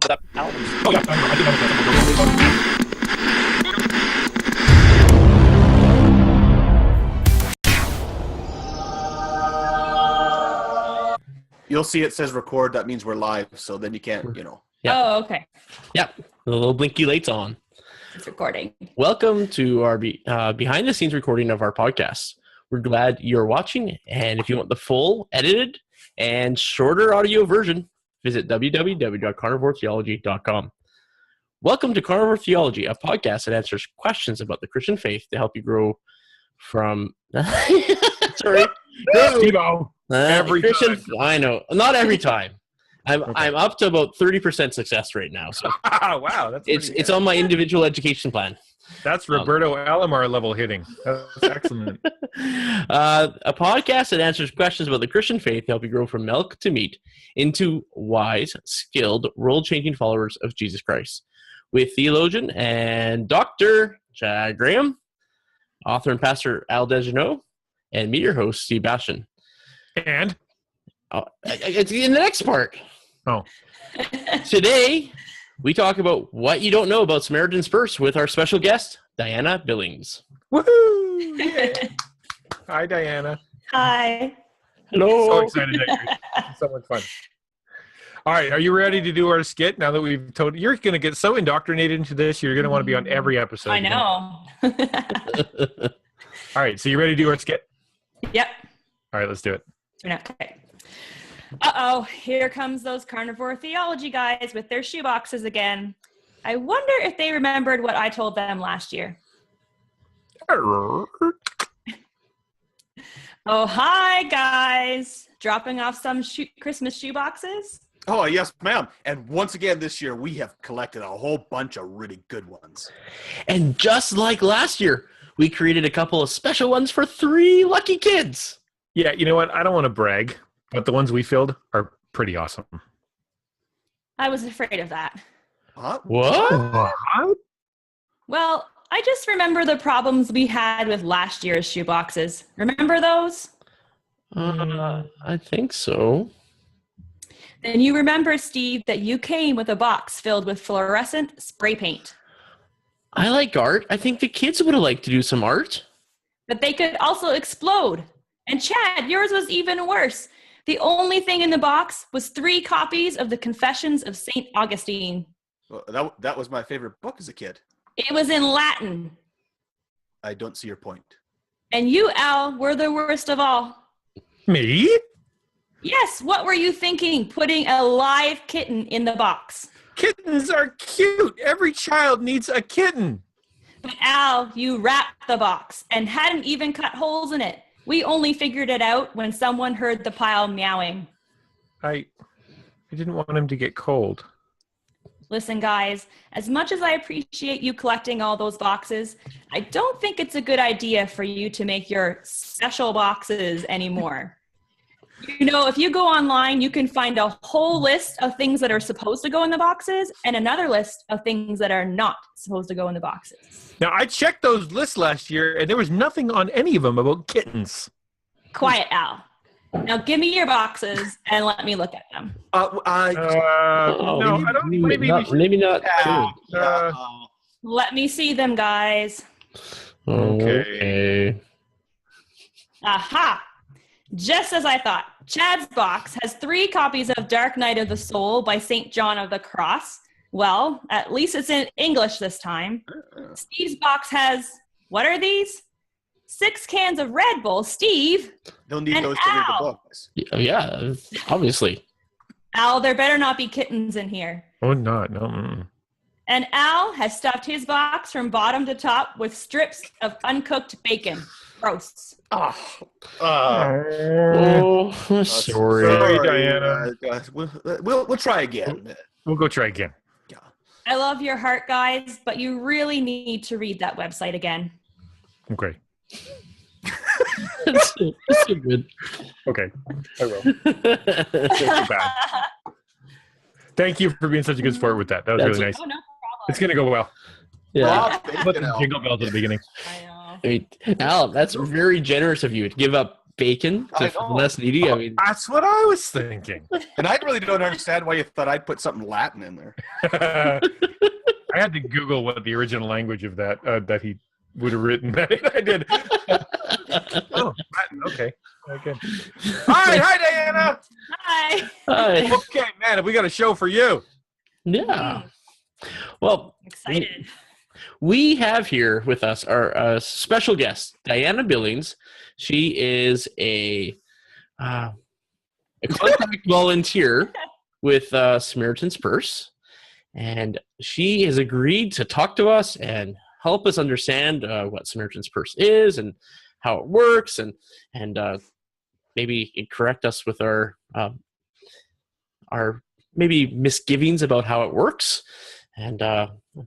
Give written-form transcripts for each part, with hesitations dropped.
set up albums. Oh, yeah. I think You'll see it says record. That means we're live. So then you can't, Yeah. Oh, okay. Yeah, the little blinky light's on. It's recording. Welcome to our behind-the-scenes recording of our podcast. We're glad you're watching, and if you want the full, edited, and shorter audio version, visit www.carnivoretheology.com. Welcome to Carnivore Theology, a podcast that answers questions about the Christian faith to help you grow from... Sorry. Steve-O. Every Christian, time. I know. Not every time. I'm up to about 30% success right now. So Wow, that's it's on my individual education plan. That's Roberto Alomar level hitting. That's excellent. A podcast that answers questions about the Christian faith to help you grow from milk to meat into wise, skilled, world-changing followers of Jesus Christ. With theologian and Dr. Chad Graham, author and pastor Al Dejanot, and me, your host, Steve Bastian. And? It's in the next part. Oh. Today, we talk about what you don't know about Samaritans Purse with our special guest, Diana Billings. Woohoo! Yeah. Hi, Diana. Hi. Hello. So excited that you're so much fun. All right, are you ready to do our skit now that we've told you're going to get so indoctrinated into this, you're going to want to be on every episode. I know. All right, so you ready to do our skit? Yep. All right, let's do it. Okay. Uh-oh, here comes those carnivore theology guys with their shoeboxes again. I wonder if they remembered what I told them last year. Oh, hi, guys. Dropping off some Christmas shoeboxes? Oh, yes, ma'am. And once again this year, we have collected a whole bunch of really good ones. And just like last year, we created a couple of special ones for 3 lucky kids. Yeah, you know what? I don't want to brag, but the ones we filled are pretty awesome. I was afraid of that. Huh? What? Well, I just remember the problems we had with last year's shoeboxes. Remember those? I think so. And you remember, Steve, that you came with a box filled with fluorescent spray paint. I like art. I think the kids would have liked to do some art. But they could also explode. And Chad, yours was even worse. The only thing in the box was 3 copies of the Confessions of St. Augustine. Well, that was my favorite book as a kid. It was in Latin. I don't see your point. And you, Al, were the worst of all. Me? Yes, what were you thinking, putting a live kitten in the box? Kittens are cute. Every child needs a kitten. But Al, you wrapped the box and hadn't even cut holes in it. We only figured it out when someone heard the pile meowing. I didn't want him to get cold. Listen, guys, as much as I appreciate you collecting all those boxes, I don't think it's a good idea for you to make your special boxes anymore. You know, if you go online, you can find a whole list of things that are supposed to go in the boxes and another list of things that are not supposed to go in the boxes. Now, I checked those lists last year, and there was nothing on any of them about kittens. Quiet, Al. Now give me your boxes and let me look at them. No, I don't. Maybe not. Let me see them, guys. Okay. Aha! Just as I thought. Chad's box has 3 copies of Dark Night of the Soul by St. John of the Cross. Well, at least it's in English this time. Steve's box has, what are these? 6 cans of Red Bull. Steve. They'll need those to read the books. Yeah, obviously. Al, there better not be kittens in here. Oh, not. No. And Al has stuffed his box from bottom to top with strips of uncooked bacon. Gross. Sorry. Sorry, Diana. We'll try again. We'll go try again. Yeah. I love your heart, guys, but you really need to read that website again. Okay. That's so good. Okay. I will. Too bad. Thank you for being such a good sport with that. That was really nice. Oh, no problem. It's going to go well. Yeah. Let the jingle bells at the beginning. I know. I mean, Al, that's very generous of you to give up bacon I to know. less needy. I mean, That's what I was thinking. And I really don't understand why you thought I'd put something Latin in there. I had to Google what the original language of that he would have written. I did. Oh, Latin. Okay. Okay. All right. Hi, Diana. Hi. Hi. Okay, man. We got a show for you. Yeah. Well, Excited. we have here with us our special guest, Diana Billings. She is a contract volunteer with Samaritans Purse, and she has agreed to talk to us and help us understand what Samaritans Purse is and how it works, and maybe correct us with our maybe misgivings about how it works. And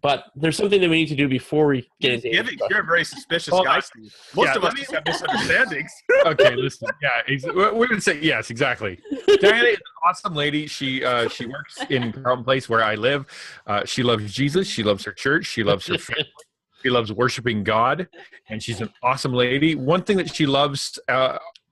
but there's something that we need to do before we get into it. You're a very suspicious Well, guy, Steve. Most of us let me- just have misunderstandings. Okay, listen. Yeah, we're gonna say yes, exactly. Diana is an awesome lady. She works in Carlton Place where I live. She loves Jesus. She loves her church. She loves her family. She loves worshiping God, and she's an awesome lady. One thing that she loves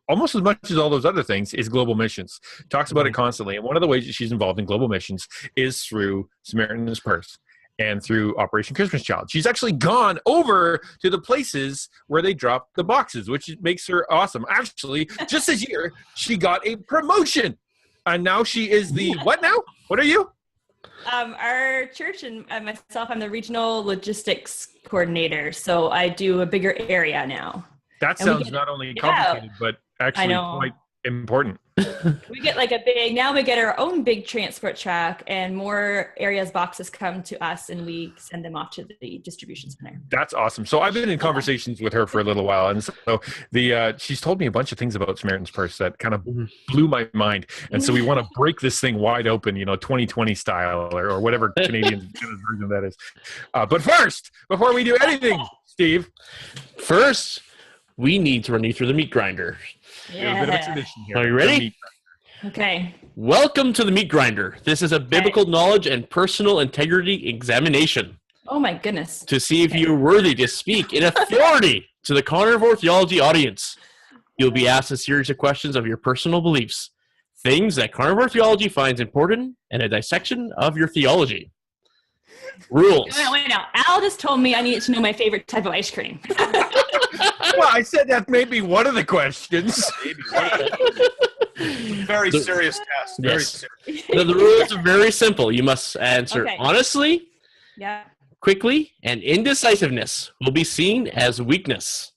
almost as much as all those other things is global missions. Talks about it constantly, and one of the ways that she's involved in global missions is through Samaritans Purse and through Operation Christmas Child. She's actually gone over to the places where they drop the boxes, which makes her awesome. Actually, just this year, she got a promotion, and now she is the what now? What are you? Our church and myself, I'm the regional logistics coordinator, so I do a bigger area now. That And we sounds get- not only complicated, but actually know. quite important. We get like now we get our own big transport truck, and more areas boxes come to us, and we send them off to the distribution center. That's awesome. So I've been in conversations with her for a little while, and so she's told me a bunch of things about Samaritan's Purse that kind of blew my mind. And so we want to break this thing wide open, 2020 style, or whatever Canadian version of that is. But first, before we do anything, Steve, First, we need to run you through the meat grinder. we have a bit of a Yeah. tradition here. Are you ready? The meat- Okay. Welcome to the meat grinder. This is a biblical knowledge and personal integrity examination Oh my goodness. to see if you're worthy to speak in authority to the carnivore theology audience. You'll be asked a series of questions of your personal beliefs, things that carnivore theology finds important, and a dissection of your theology. Rules. Wait now. Al just told me I needed to know my favorite type of ice cream. Well, I said that may be one of the questions. Very serious test. Very Yes. serious. The rules are very simple. You must answer Okay. honestly, Yeah. quickly, and indecisiveness will be seen as weakness.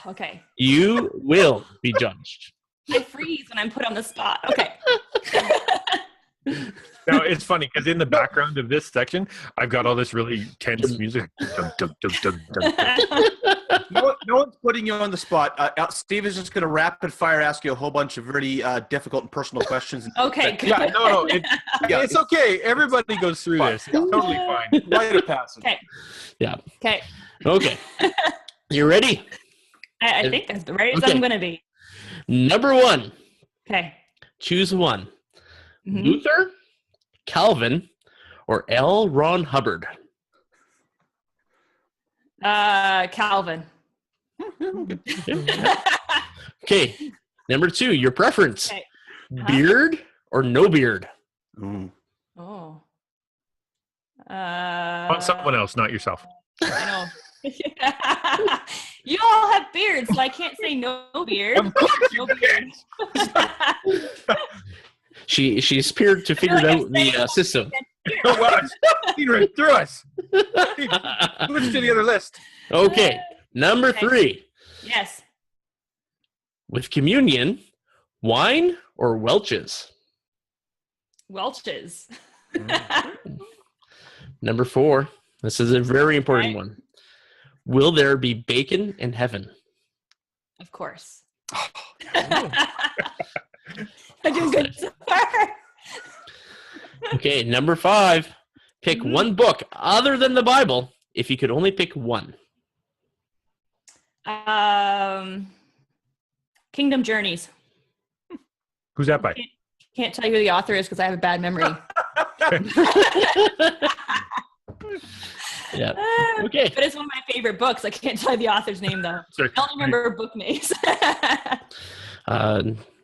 Okay. You will be judged. I freeze when I'm put on the spot. Okay. Now, it's funny because in the background of this section, I've got all this really tense music. Dun, dun, dun, dun, dun, dun. No one's putting you on the spot. Steve is just going to rapid fire ask you a whole bunch of really difficult and personal questions. Okay. Good. Yeah, no, it's okay. Everybody goes through this. It's totally fine. Rite of passage. Okay. Yeah. Okay. Okay. You ready? I think as ready as Okay. I'm going to be. Number one. Okay. Choose one. Mhm. Luther, Calvin, or L. Ron Hubbard. Calvin. Okay. Number two. Your preference. Okay. Beard or no beard? Mm. Oh. Want someone else, not yourself. I know. You all have beards, so I can't say no beard. Of course No you beard. She's peered to figure out the system. He ran through us. Let's do the other list. Okay. Number Okay. three. Yes. With communion, wine or Welch's? Welch's. Number four. This is a very important Okay. one. Will there be bacon in heaven? Of course. I'm doing good so far. Okay, number five. Pick Mhm. one book other than the Bible if you could only pick one. Kingdom Journeys. Who's that by? Can't tell you who the author is because I have a bad memory. Yeah. Okay. But it's one of my favorite books. I can't tell you the author's name though. Sorry. I don't remember book names.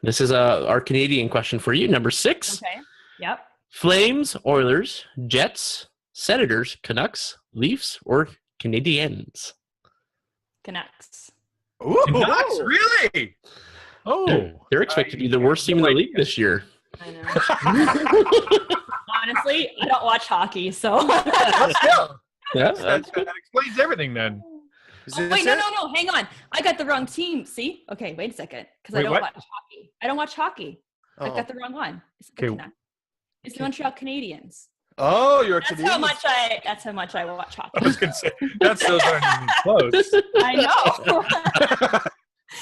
This is our Canadian question for you. Number 6. Okay. Yep. Flames, Oilers, Jets, Senators, Canucks, Leafs, or Canadiens? Canucks. Ooh. Canucks, really? Oh, They're expected to be the worst team in the league this year. I know. Honestly, I don't watch hockey, so. But still, Yeah, that explains everything then. Oh, wait, no. Hang on. I got the wrong team. See? Okay, wait a second. Because I Wait, don't what? watch hockey. I don't watch hockey. I Oh. got the wrong one. It's the Okay. Canucks. It's the Montreal Canadiens. Oh, you're a That's Canadian. how much I watch hockey. I was going to say, that's those aren't even close. I know.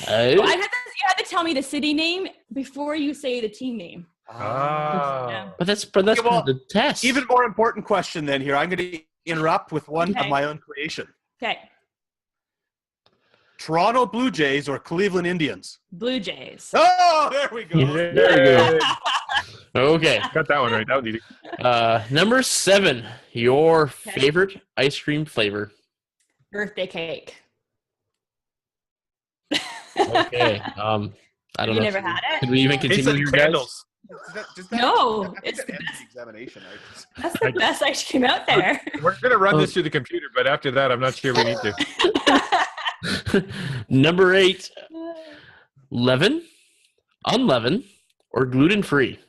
Uh, You have to tell me the city name before you say the team name. Ah. but that's Okay, well, the test. Even more important question then here. I'm going to interrupt with one Okay. of my own creation. Okay. Toronto Blue Jays or Cleveland Indians? Blue Jays. Oh, there we go. Very good. Okay. Got that one right. That was easy. Number 7. Your favorite ice cream flavor. Birthday cake. Okay. I don't Have know. you never had Could it? we even Tastes continue like here, guys? candles. No, I think it's that the ends best. the examination. That's the best ice cream out there. We're going to run this through the computer, but after that, I'm not sure we need to. Number 8. Leaven, unleavened, or gluten-free?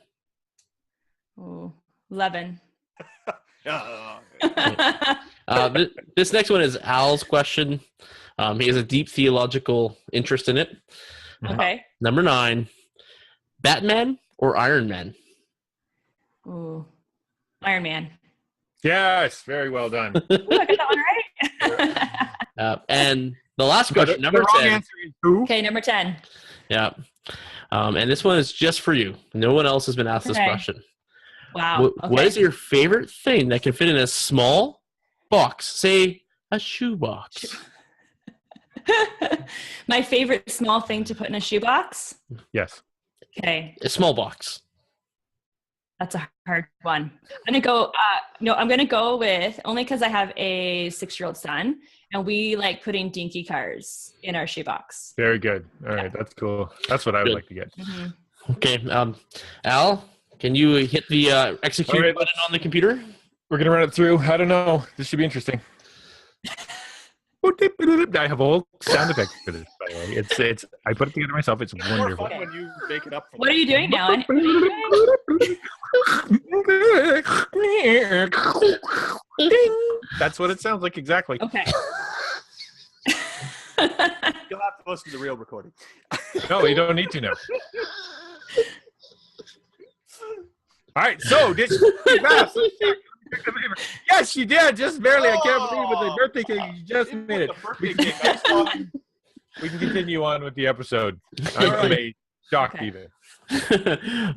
Ooh, 11. This next one is Al's question. He has a deep theological interest in it. Okay. Number 9. Batman or Iron Man? Ooh, Iron Man. Yes, very well done. Ooh, I got that one right. And the last question, number the wrong 10. answer is who? Okay, number 10. Yeah. And this one is just for you. No one else has been asked this Okay. question. Wow. What is your favorite thing that can fit in a small box? Say a shoebox. My favorite small thing to put in a shoebox? Yes. Okay, A small box. that's a hard one. I'm gonna go with, only because I have a 6-year-old son, and we like putting dinky cars in our shoebox. Very good. All right, that's cool. That's what I would Good. like to get. Mhm. Okay. Al, can you hit the execute All right, button on the computer? We're going to run it through. I don't know. This should be interesting. I have a whole sound effect for this, by the way. It's I put it together myself. It's More wonderful. fun when you make it up. What are you doing now? That's what it sounds like exactly. Okay. You'll have to listen to the real recording. No, you don't need to know. All right, so did she pass? Yes, you did. Just barely. I can't believe with the birthday cake you just made it. The birthday cake, I saw it. We can continue on with the episode. I'm amazed. Shocked Okay. even.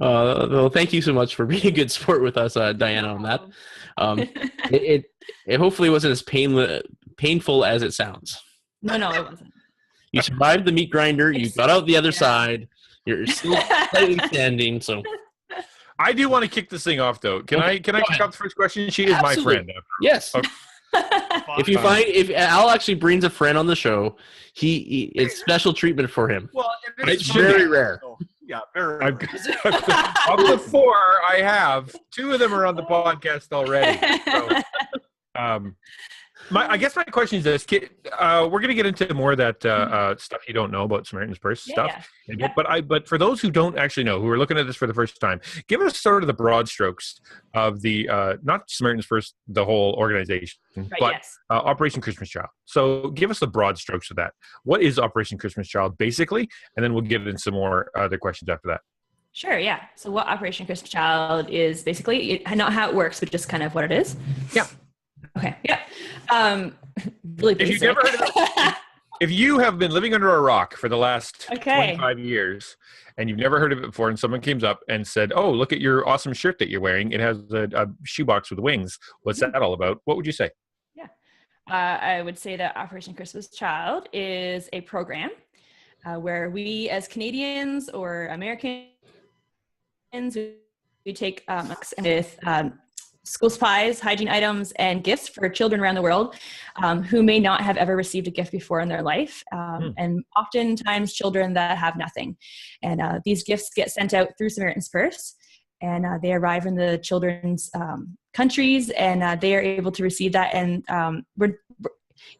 Well, thank you so much for being a good sport with us, Diana, on that. It hopefully wasn't as painful as it sounds. No, it wasn't. You survived the meat grinder. You got out the other side. You're still slightly standing. So I do want to kick this thing off, though. Can I kick off the first question? She is Absolutely. my friend. yes, Okay. if Al actually brings a friend on the show, it's special treatment for him. Well, It's very rare. Oh, yeah, very I've rare. of the 4 I have, 2 of them are on the podcast already. So, I guess my question is this: we're going to get into more of that stuff you don't know about Samaritans Purse stuff. Yeah. But for those who don't actually know, who are looking at this for the first time, give us sort of the broad strokes of the not Samaritans Purse, the whole organization, Right, but yes. Operation Christmas Child. So give us the broad strokes of that. What is Operation Christmas Child, basically? And then we'll get into some more other questions after that. Sure, yeah. So what Operation Christmas Child is basically, not how it works, but just kind of what it is. Yeah. Okay, yeah. Really If basic. you've never heard of it, if you have been living under a rock for the last Okay. 25 years and you've never heard of it before and someone comes up and said, oh, look at your awesome shirt that you're wearing. It has a shoebox with wings. What's that all about? What would you say? I would say that Operation Christmas Child is a program where we as Canadians or Americans, we take with school supplies, hygiene items, and gifts for children around the world who may not have ever received a gift before in their life, and oftentimes children that have nothing. And these gifts get sent out through Samaritans Purse, and they arrive in the children's countries, and they are able to receive that. And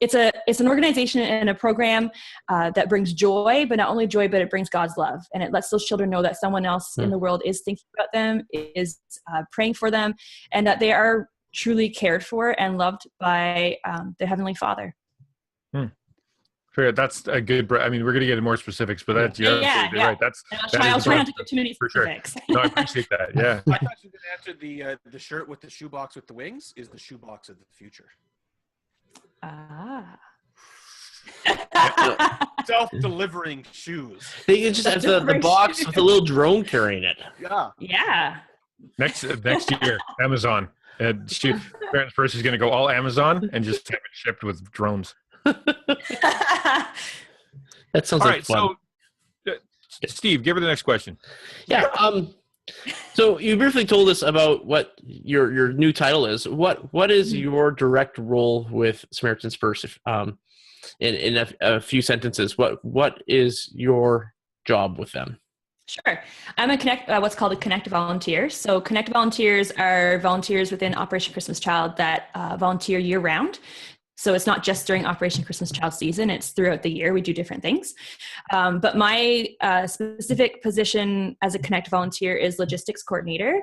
it's an organization and a program that brings joy, but not only joy, but it brings God's love. And it lets those children know that someone else in the world is thinking about them, is praying for them, and that they are truly cared for and loved by their Heavenly Father. Sure, that's a good. I mean, we're going to get into more specifics, but that's right. I'll try not to get too many specifics. For sure. No, I appreciate that. Yeah. I thought you were going to answer the shirt with the shoebox with the wings is the shoebox of the future. Self-delivering shoes. They just have the box with a little drone carrying it. Yeah. Next year, Amazon. Samaritans Purse is going to go all Amazon and just have it shipped with drones. That sounds all like right, fun. So, Steve, give her the next question. Yeah. So you briefly told us about what your new title is. What is your direct role with Samaritans Purse? In a few sentences, what is your job with them? Sure. I'm what's called a Connect volunteer. So Connect volunteers are volunteers within Operation Christmas Child that volunteer year round. So it's not just during Operation Christmas Child season, it's throughout the year. We do different things. But my specific position as a Connect volunteer is logistics coordinator.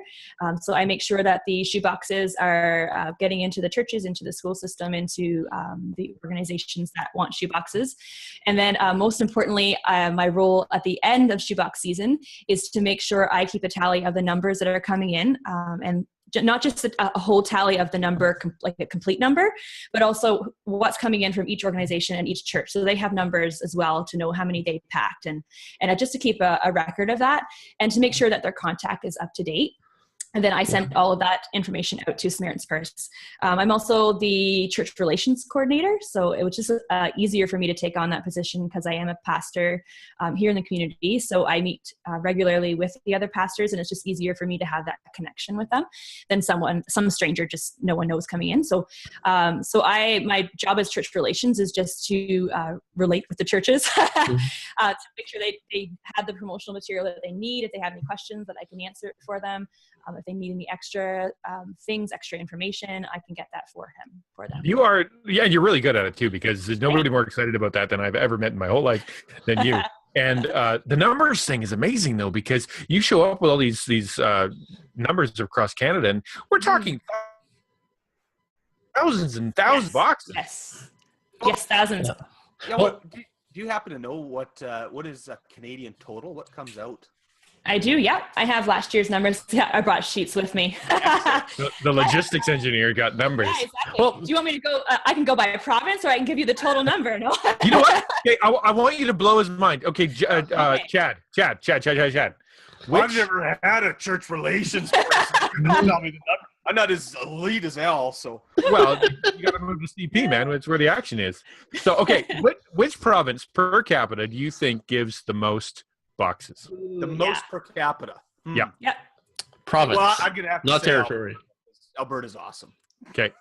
So I make sure that the shoe boxes are getting into the churches, into the school system, into the organizations that want shoe boxes. And then most importantly, my role at the end of shoebox season is to make sure I keep a tally of the numbers that are coming in, and not just a whole tally of the number, like a complete number, but also what's coming in from each organization and each church. So they have numbers as well to know how many they packed, and just to keep a record of that, and to make sure that their contact is up to date. And then I sent all of that information out to Samaritans Purse. I'm also the church relations coordinator, so it was just easier for me to take on that position because I am a pastor here in the community. So I meet regularly with the other pastors, and it's just easier for me to have that connection with them than some stranger just no one knows coming in. So my job as church relations is just to relate with the churches to make sure they have the promotional material that they need. If they have any questions, that I can answer it for them. If they need any extra extra information, I can get that for them. You are, you're really good at it too, because there's nobody more excited about that than I've ever met in my whole life than you. And the numbers thing is amazing though, because you show up with all these numbers across Canada, and we're talking thousands and thousands of boxes. Yes, thousands. Yeah, do you happen to know what is a Canadian total? What comes out? I do, yeah. I have last year's numbers. Yeah, I brought sheets with me. The logistics engineer got numbers. Yeah, exactly. Well, do you want me to go? I can go by a province, or I can give you the total number. No. You know what? Okay, I want you to blow his mind. Okay, Chad. I've never had a church relations person. Tell me the number. I'm not as elite as Al, so. Well, you got to move to CP, man. It's where the action is. So, okay, which province per capita do you think gives the most boxes? The most per capita. Yeah. Province. Well, I'm gonna have to not say territory. Alberta's awesome. Okay,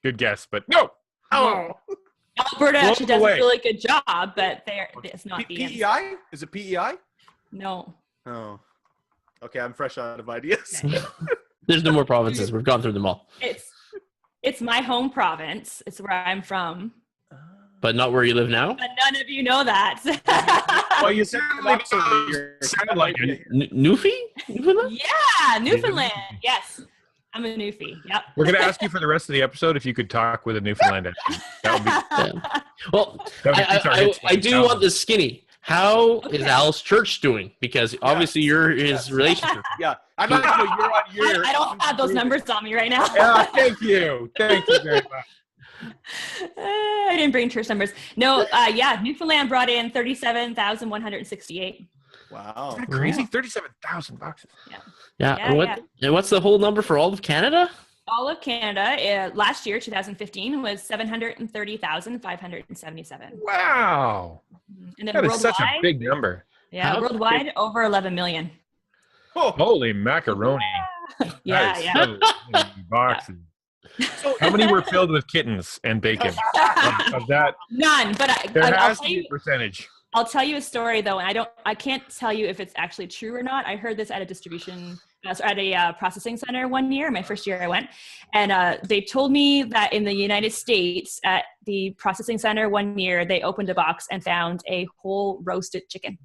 good guess, but no. Oh. Alberta actually does a really good job, but it's not the PEI? Is it PEI? No. Oh. Okay, I'm fresh out of ideas. Okay. There's no more provinces. We've gone through them all. It's my home province. It's where I'm from. But not where you live now? But none of you know that. Well, you sound like Newfie? Newfoundland? Yeah, Newfoundland. Yes. I'm a Newfie. Yep. We're going to ask you for the rest of the episode if you could talk with a Newfoundland accent. That would be Well, I do want the skinny. How is Al's church doing? Because obviously you're his relationship. Yeah. I'm not going to year on year. I don't have those numbers on me right now. Yeah, thank you. Thank you very much. I didn't bring church numbers. No, Newfoundland brought in 37,168. Wow. Isn't that crazy? 37,000 boxes. Yeah. And what's the whole number for all of Canada? All of Canada, last year, 2015, was 730,577. Wow. And then that is worldwide, such a big number. Yeah, worldwide, over 11 million. Oh, holy macaroni. Yeah. So boxes. How many were filled with kittens and bacon? Of that, None. But there I'll has tell to be you. a percentage. I'll tell you a story though, and I can't tell you if it's actually true or not. I heard this at a processing center one year, my first year I went, and they told me that in the United States at the processing center one year, they opened a box and found a whole roasted chicken.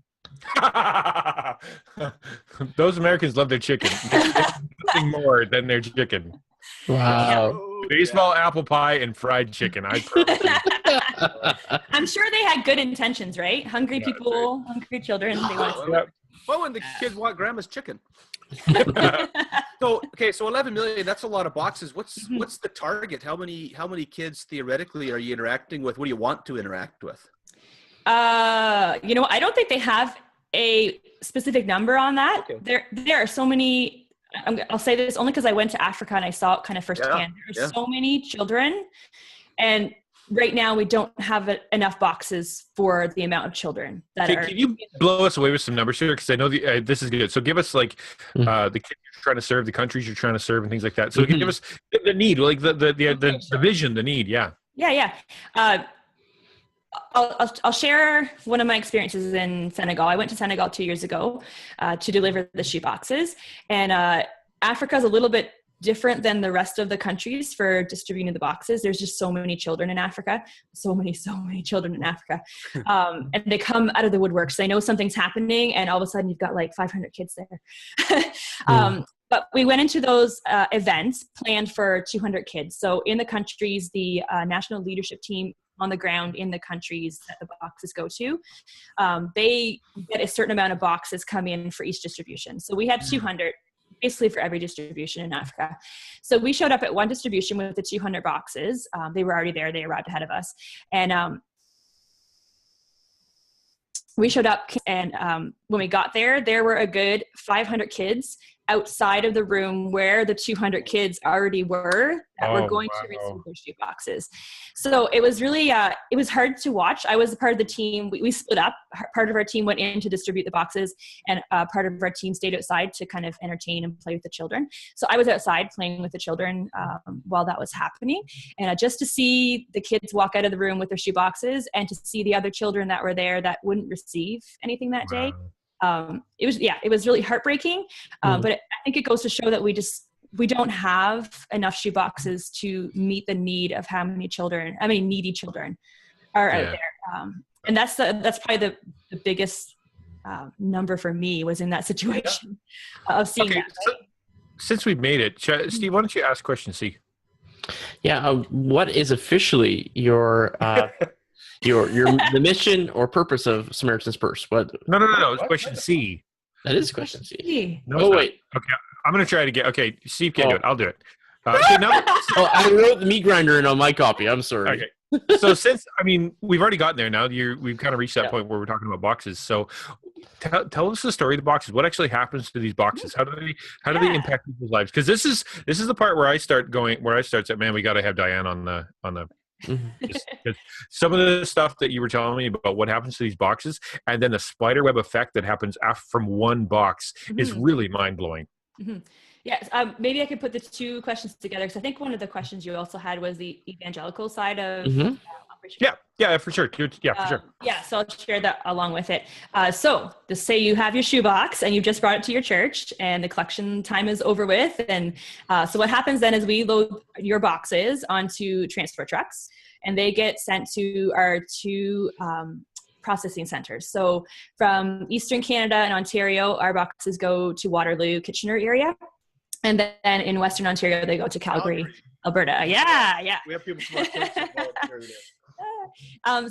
Those Americans love their chicken. There's nothing more than their chicken. Wow. Baseball, apple pie, and fried chicken. I promise you. I'm sure they had good intentions, right? Hungry people, hungry children. They want Well, when the kids want grandma's chicken. So 11 million, that's a lot of boxes. What's the target? How many kids theoretically are you interacting with? What do you want to interact with? I don't think they have a specific number on that. Okay. There are so many. I'll say this only because I went to Africa and I saw it kind of firsthand. There are so many children, and right now we don't have enough boxes for the amount of children that are. Can you blow us away with some numbers here? Because I know this is good. So give us like the kids you're trying to serve, the countries you're trying to serve, and things like that. So give us the need, like the vision, the need. Yeah. Yeah. I'll share one of my experiences in Senegal. I went to Senegal 2 years ago to deliver the shoeboxes, and Africa is a little bit different than the rest of the countries for distributing the boxes. There's just so many children in Africa, so many children in Africa, and they come out of the woodworks. They know something's happening, and all of a sudden you've got like 500 kids there. But we went into those events planned for 200 kids. So in the countries, the national leadership team on the ground in the countries that the boxes go to, they get a certain amount of boxes come in for each distribution. So we had 200 basically for every distribution in Africa. So we showed up at one distribution with the 200 boxes. They were already there. They arrived ahead of us. And we showed up, and when we got there, there were a good 500 kids outside of the room where the 200 kids already were that were going to receive their shoe boxes. So it was really, it was hard to watch. I was a part of the team. We split up. Part of our team went in to distribute the boxes, and part of our team stayed outside to kind of entertain and play with the children. So I was outside playing with the children while that was happening. And just to see the kids walk out of the room with their shoe boxes, and to see the other children that were there that wouldn't receive anything that day, it was really heartbreaking. But I think it goes to show that we don't have enough shoe boxes to meet the need of how many needy children are out there. And that's probably the biggest number for me, was in that situation of seeing that. Right? So, since we've made it, Steve, why don't you ask question C? Yeah. What is officially your the mission or purpose of Samaritans Purse? What? No. It's question C. That is question C. No, wait. Okay, I'm gonna try to get. Okay, Steve can't do it. I'll do it. Okay, no. I wrote the meat grinder in on my copy. I'm sorry. Okay. So we've already gotten there now. We've kind of reached that point where we're talking about boxes. So tell us the story of the boxes. What actually happens to these boxes? How do they impact people's lives? Because this is the part where I start saying, man, we got to have Diane on the. Some of the stuff that you were telling me about what happens to these boxes, and then the spider web effect that happens from one box is really mind-blowing. Yes, maybe I could put the two questions together, because I think one of the questions you also had was the evangelical side of Operation. Yeah, for sure. For sure. Yeah, so I'll share that along with it. So just say you have your shoebox and you've just brought it to your church, and the collection time is over with. And so what happens then is we load your boxes onto transfer trucks, and they get sent to our two processing centers. So from Eastern Canada and Ontario, our boxes go to Waterloo, Kitchener area. And then in Western Ontario, they go to Calgary, Alberta. Yeah. We have people from Ontario.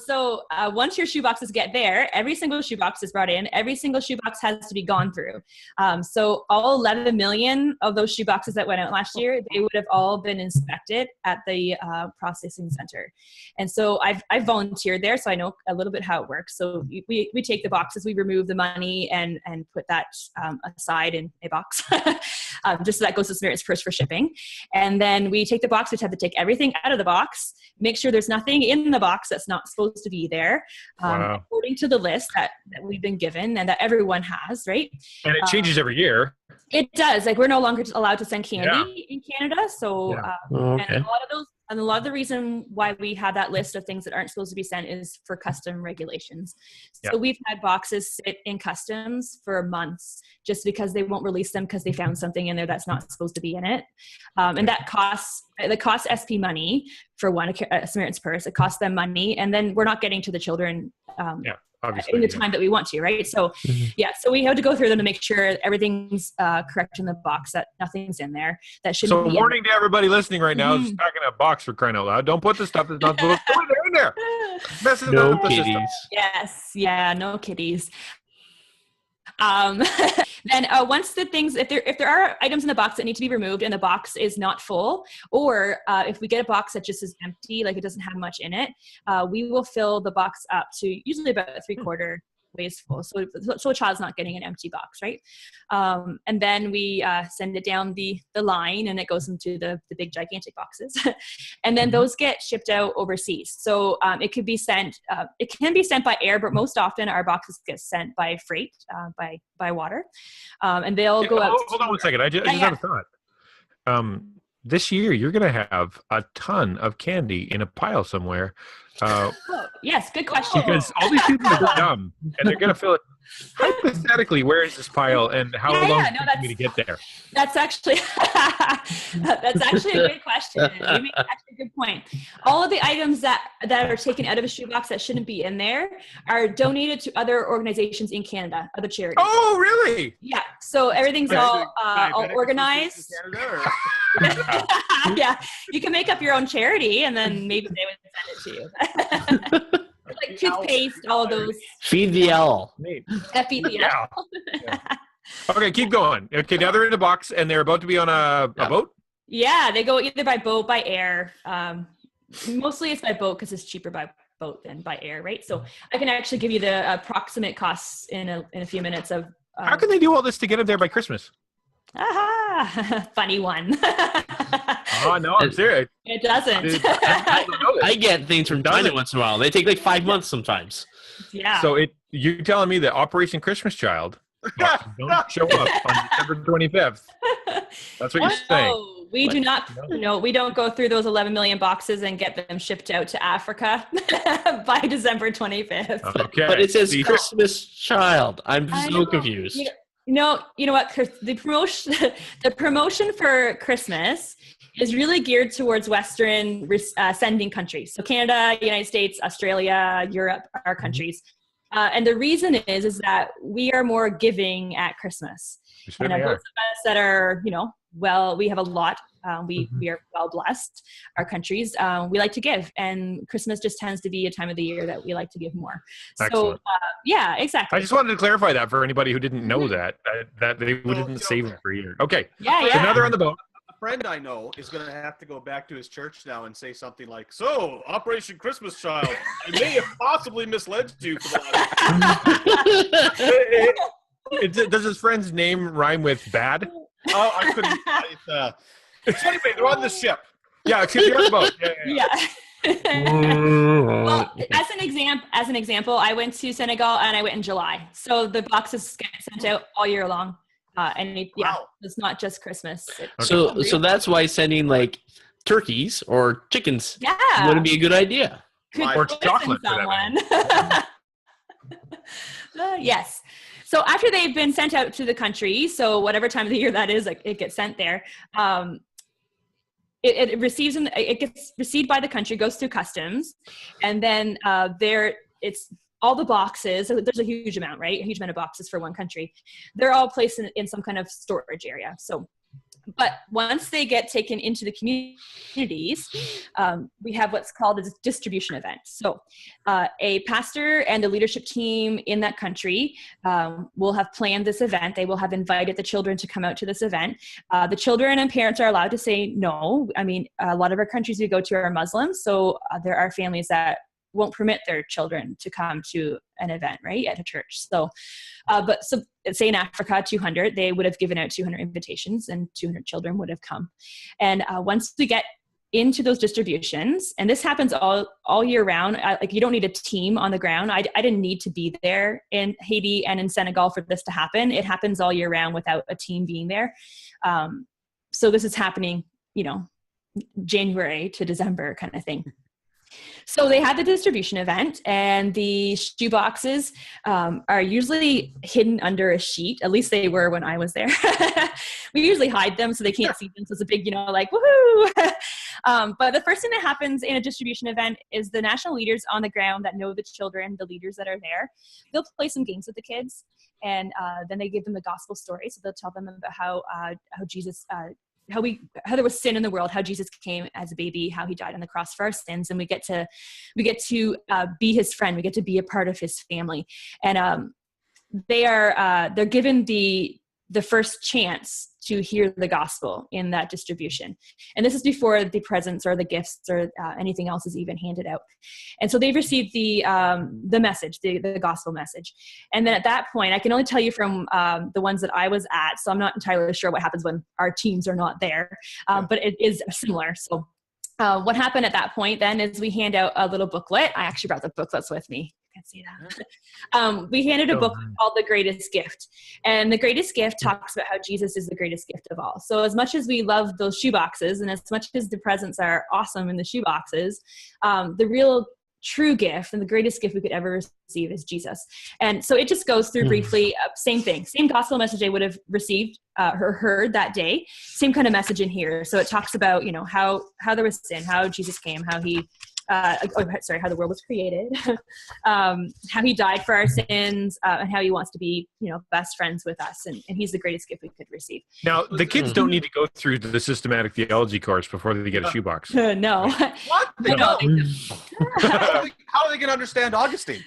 So once your shoeboxes get there, every single shoebox is brought in. Every single shoebox has to be gone through. So all 11 million of those shoeboxes that went out last year, they would have all been inspected at the processing center. And so I've volunteered there, so I know a little bit how it works. So we take the boxes, we remove the money and put that aside in a box, just so that goes to Samaritans Purse for shipping. And then we take the box, we have to take everything out of the box, make sure there's nothing in the box box that's not supposed to be there, Wow. according to the list that we've been given and that everyone has, right? And it changes every year. It does. Like, we're no longer allowed to send candy in Canada. So, Yeah. Okay. and a lot of the reason why we have that list of things that aren't supposed to be sent is for custom regulations. So we've had boxes sit in customs for months just because they won't release them because they found something in there that's not supposed to be in it. And that costs SP money for one, a Samaritans Purse. It costs them money. And then we're not getting to the children Obviously, in the time that we want to, right? So, so we have to go through them to make sure everything's correct in the box, that nothing's in there that shouldn't be. So, warning to everybody listening right now: is packing a box, for crying out loud. Don't put the stuff that's not supposed to be in there. Messing No up the system. kitties. Yes, yeah, no kitties. Then once the things, if there are items in the box that need to be removed and the box is not full, or if we get a box that just is empty, like it doesn't have much in it, we will fill the box up to usually about 3/4 ways full. So a child's not getting an empty box, right? And then we send it down the line and it goes into the big gigantic boxes. And then those get shipped out overseas. So it can be sent by air, but most often our boxes get sent by freight, by water. And they'll go out. Hold on one second. I just have a thought. This year, you're going to have a ton of candy in a pile somewhere. Yes, good question. Because all these people are dumb, and they're going to fill it. Hypothetically, where is this pile, and how long does it take me to get there? That's actually a good question. You make actually a good point. All of the items that are taken out of a shoebox that shouldn't be in there are donated to other organizations in Canada, other charities. Oh, really? Yeah. So everything's all organized. Yeah. You can make up your own charity, and then maybe they would send it to you. Like toothpaste, all of those. Feed the owl. Feed the owl. Yeah. Okay, keep going. Okay, now they're in a box and they're about to be on a boat? Yeah, they go either by boat, by air. Mostly it's by boat because it's cheaper by boat than by air, right? So I can actually give you the approximate costs in a few minutes of. How can they do all this to get them there by Christmas? Aha! Funny one. Oh, no, I'm serious. It doesn't. I get things from China once in a while. They take like 5 months sometimes. Yeah. So you're telling me that Operation Christmas Child don't show up on December 25th. That's what you're saying. We do not. No, we don't go through those 11 million boxes and get them shipped out to Africa by December 25th. Okay. But it says Christmas Child. I'm so confused. You know what? The promotion for Christmas is really geared towards Western sending countries. So Canada, United States, Australia, Europe are countries. And the reason is that we are more giving at Christmas. And those of us that are, we have a lot. We are well blessed, our countries. We like to give, and Christmas just tends to be a time of the year that we like to give more. Excellent. So, yeah, exactly. I just wanted to clarify that for anybody who didn't know that they didn't save it for a year. Okay. Yeah. So now they're on the boat. A friend I know is going to have to go back to his church now and say something like, "So, Operation Christmas Child, I may have possibly misled you for that." Does his friend's name rhyme with bad? Oh, I couldn't. So anyway, they're on the ship. Yeah, because you're on the boat. Yeah. Well, as an example, I went to Senegal and I went in July. So the boxes get sent out all year long. It's not just Christmas. So that's why sending like turkeys or chickens wouldn't be a good idea. Or chocolate. Someone. Yes. So after they've been sent out to the country, so whatever time of the year that is, like, it gets sent there. It gets received by the country, goes through customs, and then it's all the boxes. So there's a huge amount, right? A huge amount of boxes for one country. They're all placed in some kind of storage area. So, but once they get taken into the communities, we have what's called a distribution event. So a pastor and the leadership team in that country will have planned this event. They will have invited the children to come out to this event. The children and parents are allowed to say no. I mean, a lot of our countries we go to are Muslims, so there are families that won't permit their children to come to an event, right, at a church. So, so say in Africa, 200, they would have given out 200 invitations and 200 children would have come. And once we get into those distributions, and this happens all year round. Like, you don't need a team on the ground. I didn't need to be there in Haiti and in Senegal for this to happen. It happens all year round without a team being there. So this is happening, January to December kind of thing. So they had the distribution event, and the shoe boxes are usually hidden under a sheet. At least they were when I was there. We usually hide them so they can't see them. So it's a big, like, woohoo. But the first thing that happens in a distribution event is the national leaders on the ground that know the children, the leaders that are there, they'll play some games with the kids, and then they give them the gospel story. So they'll tell them about how Jesus, how there was sin in the world, how Jesus came as a baby, how he died on the cross for our sins, and we get to be his friend. We get to be a part of his family, and they're given the first chance to hear the gospel in that distribution. And this is before the presents or the gifts or anything else is even handed out. And so they've received the message, the gospel message. And then at that point, I can only tell you from the ones that I was at, so I'm not entirely sure what happens when our teams are not there, but it is similar. So what happened at that point then is we hand out a little booklet. I actually brought the booklets with me. Can't see that. We handed a book called The Greatest Gift. And The Greatest Gift talks about how Jesus is the greatest gift of all. So as much as we love those shoe boxes, and as much as the presents are awesome in the shoe boxes, the real true gift and the greatest gift we could ever receive is Jesus. And so it just goes through briefly, same thing, same gospel message they would have received or heard that day, same kind of message in here. So it talks about, how there was sin, how Jesus came, how he how the world was created, how he died for our sins, and how he wants to be, best friends with us. And he's the greatest gift we could receive. Now, the kids don't need to go through the systematic theology course before they get a shoebox. No. What? They don't. How are they going to understand Augustine?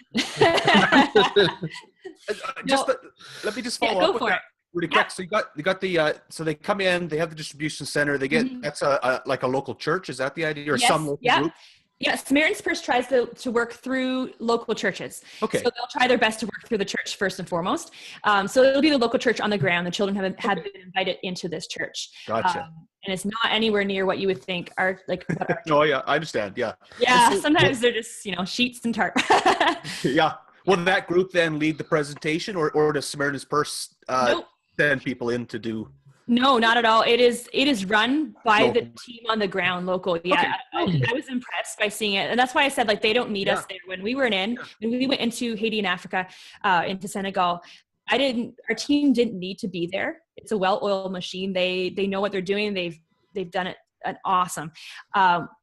Let me just follow up with that really quick. So you got the so they come in, they have the distribution center, they get that's like a local church. Is that the idea, or some local group? Yeah, Samaritans Purse tries to work through local churches. Okay. So they'll try their best to work through the church first and foremost. So it'll be the local church on the ground. The children have been invited into this church. Gotcha. And it's not anywhere near what you would think are like. Oh yeah, I understand. Yeah. Yeah. Sometimes they're just sheets and tarp. Yeah. Will that group then lead the presentation, or does Samaritans Purse send people in to do? No, not at all. It is run by the team on the ground, local. Yeah, okay. I was impressed by seeing it, and that's why I said they don't need us there. When we went into Haiti and Africa, into Senegal, our team didn't need to be there. It's a well-oiled machine. They know what they're doing. They've done it awesome.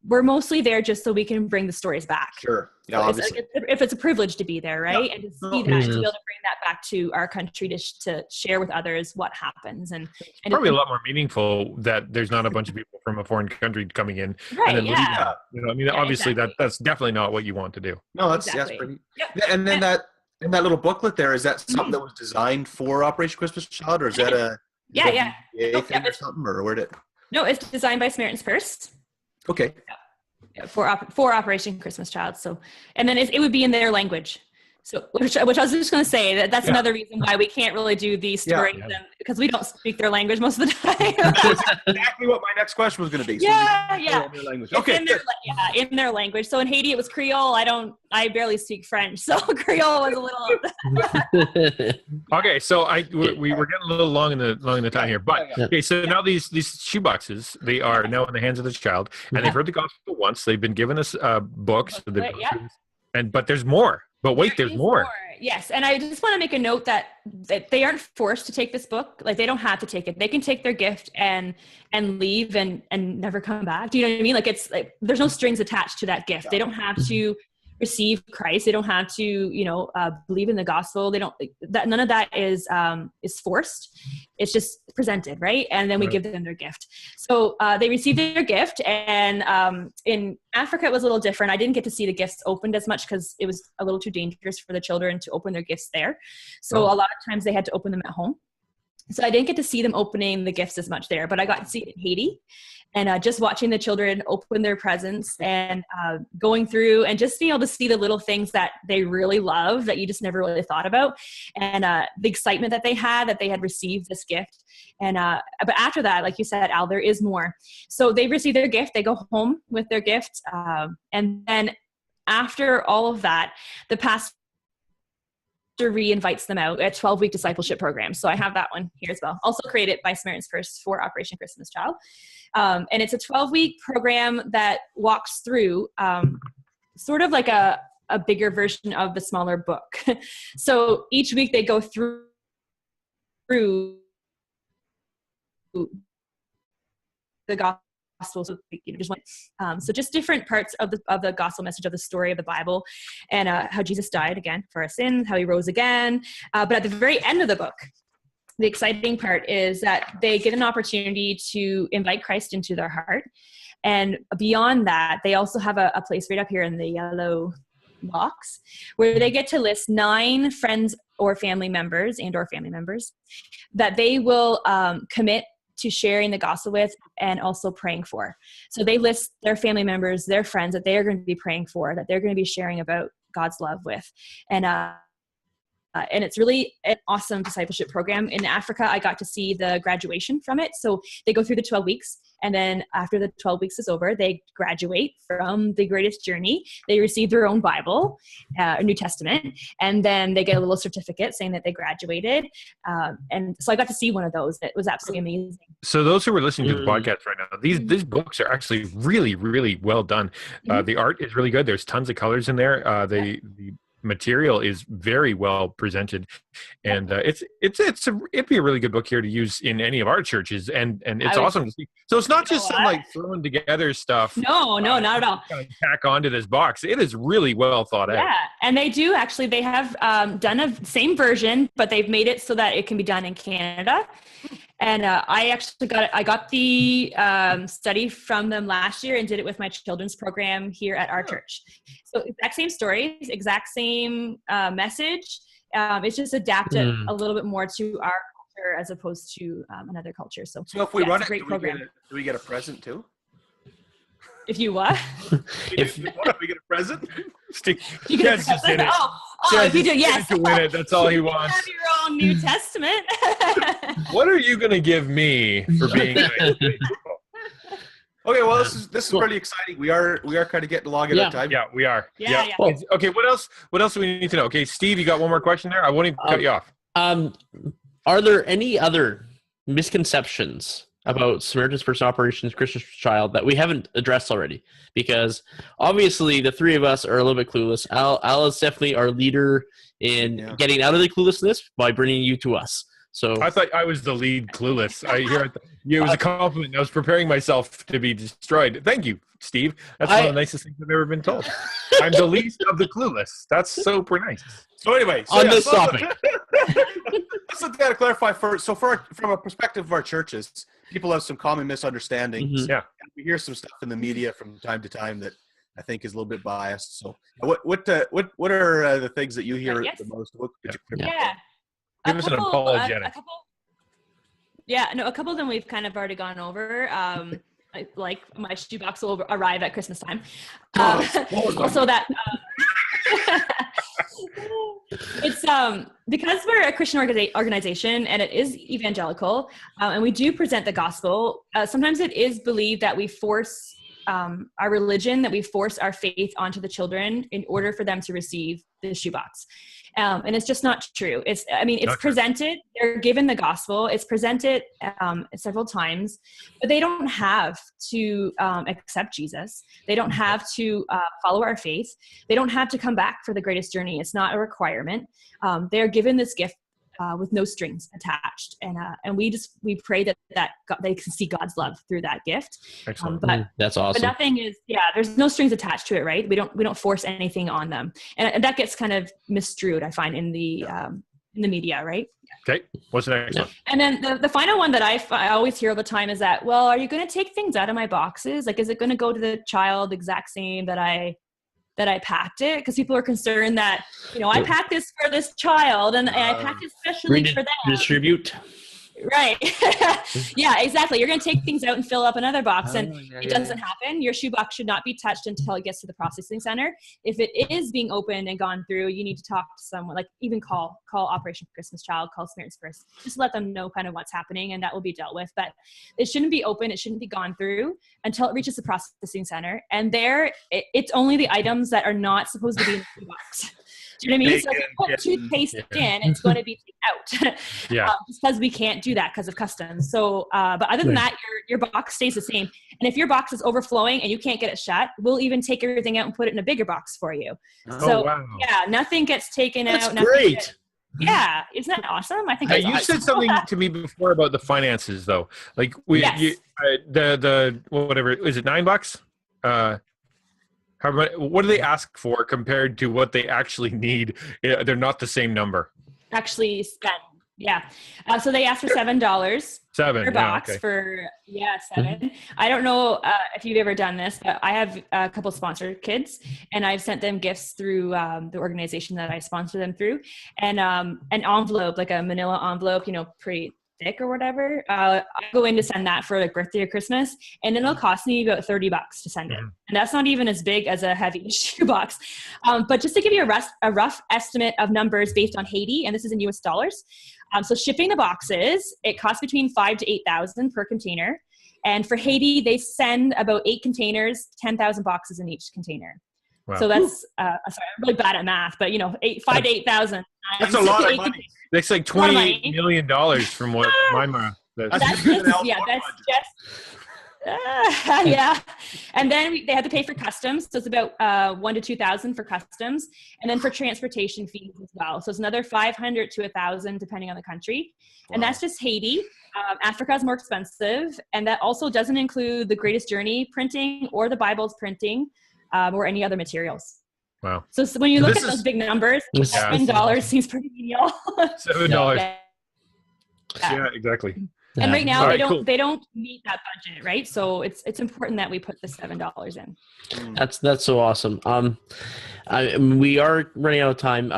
We're mostly there just so we can bring the stories back. Sure. Yeah, so if it's a privilege to be there, right? Yeah. And to see that, to be able to bring that back to our country to share with others what happens. And probably a lot more meaningful that there's not a bunch of people from a foreign country coming in. Right, and then obviously exactly. That's definitely not what you want to do. No, that's pretty. Yep. And then that little booklet there, is that something that was designed for Operation Christmas Child, or is that a thing or something, or where did it? No, it's designed by Samaritans Purse. Okay. Yeah, for Operation Christmas Child. So, and then it would be in their language. So, which I was just going to say that's another reason why we can't really do these stories because we don't speak their language most of the time. That's exactly what my next question was going to be. Their language. Okay. In their language. So in Haiti, it was Creole. I barely speak French, so Creole was a little. Okay, so we were getting a little long in the time here, but okay. So now these shoe boxes, they are now in the hands of the child, and they've heard the gospel once. They've been given us books, but there's more. But wait, there's more. Yes, and I just want to make a note that they aren't forced to take this book. Like, they don't have to take it. They can take their gift and leave and never come back. Do you know what I mean? Like, it's like there's no strings attached to that gift. They don't have to receive Christ. They don't have to, believe in the gospel. They don't. None of that is forced. It's just presented, right? And then we give them their gift. So they received their gift, and in Africa it was a little different. I didn't get to see the gifts opened as much because it was a little too dangerous for the children to open their gifts there. So a lot of times they had to open them at home. So I didn't get to see them opening the gifts as much there, but I got to see it in Haiti. And just watching the children open their presents and going through and just being able to see the little things that they really love that you just never really thought about. And the excitement that they had received this gift. And but after that, like you said, Al, there is more. So they receive their gift. They go home with their gift. And then after all of that, the pastor re-invites them out a 12-week discipleship program. So I have that one here as well. Also created by Samaritans Purse for Operation Christmas Child. And it's a 12-week program that walks through sort of like a bigger version of the smaller book. So each week they go through the gospel. So, so just different parts of the gospel message of the story of the Bible, and how Jesus died again for our sins, how he rose again. But at the very end of the book, the exciting part is that they get an opportunity to invite Christ into their heart. And beyond that, they also have a place right up here in the yellow box where they get to list 9 friends or family members that they will commit to sharing the gospel with and also praying for. So they list their family members, their friends that they are going to be praying for, that they're going to be sharing about God's love with. And it's really an awesome discipleship program. In Africa, I got to see the graduation from it. So they go through the 12 weeks. And then after the 12 weeks is over, they graduate from the greatest journey. They receive their own Bible, New Testament. And then they get a little certificate saying that they graduated. And so I got to see one of those. It was absolutely amazing. So those who are listening to the podcast right now, these books are actually really, really well done. The art is really good. There's tons of colors in there. The material is very well presented, and it'd be a really good book here to use in any of our churches, and it's awesome to see. So it's not just some like thrown together stuff. No, not at all. Kind of tack onto this box. It is really well thought out. Yeah, and they have done a same version, but they've made it so that it can be done in Canada. And I got the study from them last year and did it with my children's program here at our church. So exact same stories, exact same message. It's just adapted a little bit more to our culture as opposed to another culture. So if we run it, great program. Do we get a present too? If you what? If we get a present? Chad's just in it. If you do, yes. To win it. That's all he You wants. have your own New Testament. What are you going to give me for being Okay, well, this is pretty exciting. We are kind of getting along at our time. Yeah, we are. Yeah. Well, okay, what else do we need to know? Okay, Steve, you got one more question there? I won't even cut you off. Are there any other misconceptions about Samaritans Purse Operations Christmas Child that we haven't addressed already? Because obviously the three of us are a little bit clueless. Al is definitely our leader in getting out of the cluelessness by bringing you to us. So I thought I was the lead clueless. It was a compliment. I was preparing myself to be destroyed. Thank you, Steve. That's one of the nicest things I've ever been told. I'm the least of the clueless. That's super nice. So anyway, on this topic. Let's got to clarify first. So from a perspective of our churches, people have some common misunderstandings. Yeah. We hear some stuff in the media from time to time that I think is a little bit biased. So what are the things that you hear the most? Give us an apologetic. A couple of them we've kind of already gone over. Like my shoebox will arrive at Christmas time. Also that it's because we're a Christian organization and it is evangelical, and we do present the gospel. Sometimes it is believed that we force our religion, that we force our faith onto the children in order for them to receive the shoebox. And it's just not true. It's presented, they're given the gospel, it's presented several times, but they don't have to accept Jesus. They don't have to follow our faith. They don't have to come back for the greatest journey. It's not a requirement. They're given this gift with no strings attached. And we pray that they can see God's love through that gift. Excellent. But that's awesome. But nothing is, there's no strings attached to it, right? We don't force anything on them. And that gets kind of misstrued, I find, in the media, right? Okay. What's the next one? And then the final one that I always hear all the time is that, well, are you going to take things out of my boxes? Like, is it going to go to the child exact same that I packed it? Because people are concerned that, I packed this for this child and I packed it especially for them. Distribute. Right. Yeah, exactly. You're going to take things out and fill up another box, and it doesn't happen. Your shoebox should not be touched until it gets to the processing center. If it is being opened and gone through, you need to talk to someone, like even call Operation Christmas Child, call Samaritans Purse, just let them know kind of what's happening, and that will be dealt with. But it shouldn't be open. It shouldn't be gone through until it reaches the processing center. And there, it's only the items that are not supposed to be in the shoebox. Do you know what I mean? So if you put toothpaste in, it's going to be out. Yeah. Just because we can't do that because of customs. So, but other than that, your box stays the same. And if your box is overflowing and you can't get it shut, we'll even take everything out and put it in a bigger box for you. So, yeah, nothing gets taken out. That's great. Yeah, isn't that awesome? I think you said something to me before about the finances, though. Like the whatever, is it $9? What do they ask for compared to what they actually need? They're not the same number. Actually spend, yeah. So they ask for $7 per box for 7. I don't know if you've ever done this, but I have a couple sponsored kids, and I've sent them gifts through the organization that I sponsor them through, and an envelope, like a manila envelope, pretty thick or whatever. I go in to send that for like birthday or Christmas, and it'll cost me about $30 to send it. And that's not even as big as a heavy shoebox. But just to give you a rough estimate of numbers based on Haiti, and this is in US dollars. So shipping the boxes, it costs between $5,000 to $8,000 per container. And for Haiti, they send about 8 containers, 10,000 boxes in each container. Wow. So that's, sorry, I'm really bad at math, but $5,000 to $8,000. That's a lot of money. That's like $28 million from what my math says. That's just, yeah. And then they have to pay for customs. So it's about $1,000 to $2,000 for customs. And then for transportation fees as well. So it's another $500 to $1,000 depending on the country. Wow. And that's just Haiti. Africa is more expensive. And that also doesn't include the Greatest Journey printing or the Bible's printing or any other materials. Wow. So when you look at those big numbers, $7 seems pretty menial. $7. Yeah, exactly. And right now they don't meet that budget, right? So it's important that we put the $7 in. That's so awesome. We are running out of time.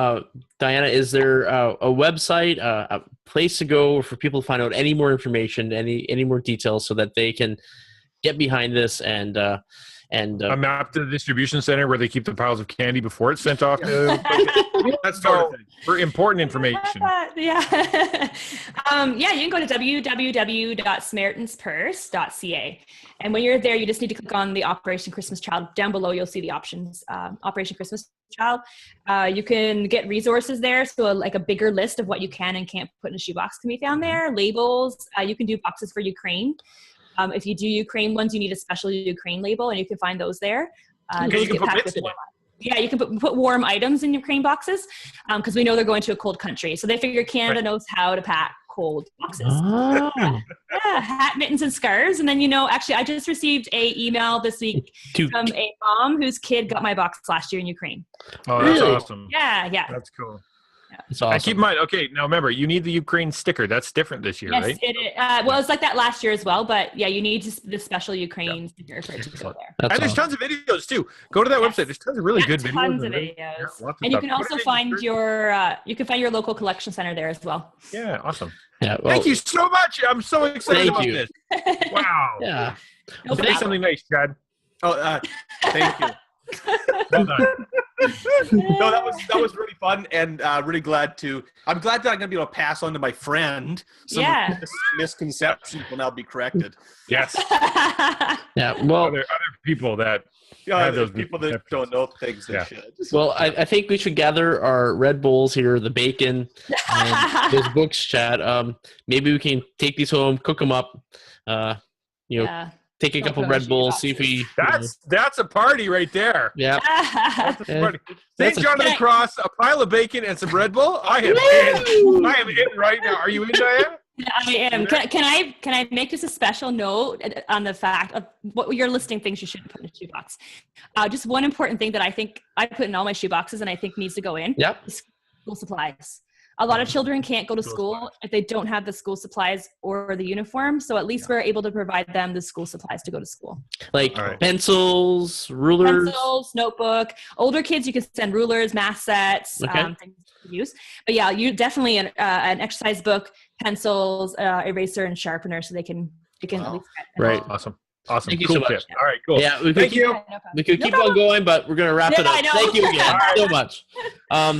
Diana, is there a website, a place to go for people to find out any more information, any more details, so that they can get behind this and a map to the distribution center where they keep the piles of candy before it's sent off to that's sort of thing. For important information. You can go to www.SamaritansPurse.ca, and when you're there, you just need to click on the Operation Christmas Child. Down below, you'll see the options. Operation Christmas Child. You can get resources there, so like a bigger list of what you can and can't put in a shoebox can be found there. Labels. You can do boxes for Ukraine. If you do Ukraine ones, you need a special Ukraine label, and you can find those there. You can put bits in it. Yeah, you can put warm items in Ukraine boxes because we know they're going to a cold country. So they figure Canada knows how to pack cold boxes. Oh. Hat, mittens, and scarves. And then, actually, I just received an email this week from a mom whose kid got my box last year in Ukraine. Oh, that's awesome. Yeah. That's cool. It's awesome. Keep in mind, okay, now remember, you need the Ukraine sticker. That's different this year, right? Yes, it is. Well, it's like that last year as well, but yeah, you need the special Ukraine sticker for it to go there. And there's tons of videos too. Go to that website. There's tons of really good videos. Tons of videos. And you can also find your local collection center there as well. Yeah, awesome. Yeah, thank you so much. I'm so excited about this. Wow. Yeah. Say something nice, Chad. Oh, thank you. Well done. No, that was really fun, and really glad that I'm gonna be able to pass on to my friend some misconceptions will now be corrected. Yes. Yeah. Well, other people that those people that don't know things they should. Well, I think we should gather our Red Bulls here, the bacon, and those books, Chad. Maybe we can take these home, cook them up. Take a couple Red Bulls, see if we... That's a party right there. Yeah. That's a party. St. John of the Cross, a pile of bacon, and some Red Bull. I am in right now. Are you in, Diane? I am. Can I make just a special note on the fact of what you're listing things you shouldn't put in a shoebox? Just one important thing that I think I put in all my shoeboxes and I think needs to go in. Yep. Is school supplies. a lot of children can't go to School school supplies. if they don't have the school supplies or the uniform. So at least we're able to provide them the school supplies to go to school. Like All right. pencils, rulers. Pencils, notebook. Older kids, you can send rulers, math sets, Okay. things to use. But yeah, you definitely an exercise book, pencils, eraser, and sharpener, so they can at Wow. least get Right. Awesome. Thank you cool so much. tip. All right, cool. Yeah, we could Thank keep, you. Yeah, no problem. we could No keep on problem. going, but we're gonna wrap it Yeah, up. I know. Thank you again so much.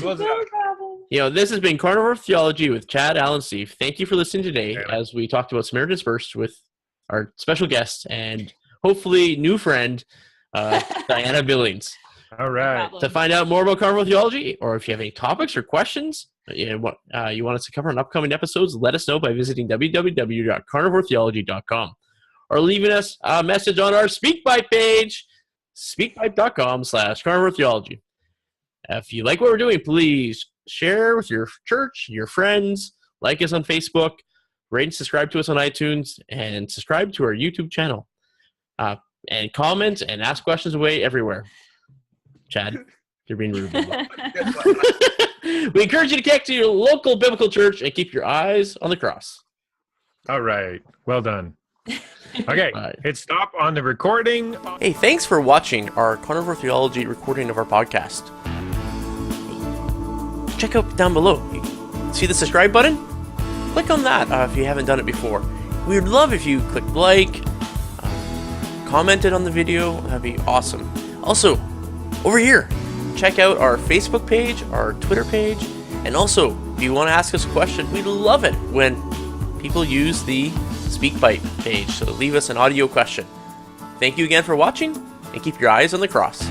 Close it No out. problem. This has been Carnivore Theology with Chad, Alan, Steve. Thank you for listening today Yeah. as we talked about Samaritans Purse with our special guest and hopefully new friend, Diana Billings. All No right. problem. To find out more about Carnivore Theology, or if you have any topics or questions you want us to cover in upcoming episodes, let us know by visiting www.carnivoretheology.com or leaving us a message on our SpeakPipe page, speakpipe.com/carnivoretheology. If you like what we're doing, please share with your church, your friends, like us on Facebook, rate and subscribe to us on iTunes, and subscribe to our YouTube channel. And comment and ask questions away everywhere. Chad, you're being rude. We encourage you to connect to your local biblical church and keep your eyes on the cross. All right. Well done. Okay. Bye. Hit stop on the recording. Hey, thanks for watching our Carnivore Theology recording of our podcast. Check out down below. See the subscribe button? Click on that if you haven't done it before. We would love if you clicked like, commented on the video. That'd be awesome. Also, over here, check out our Facebook page, our Twitter page, and also, if you want to ask us a question, we'd love it when people use the SpeakPipe page. So leave us an audio question. Thank you again for watching, and keep your eyes on the cross.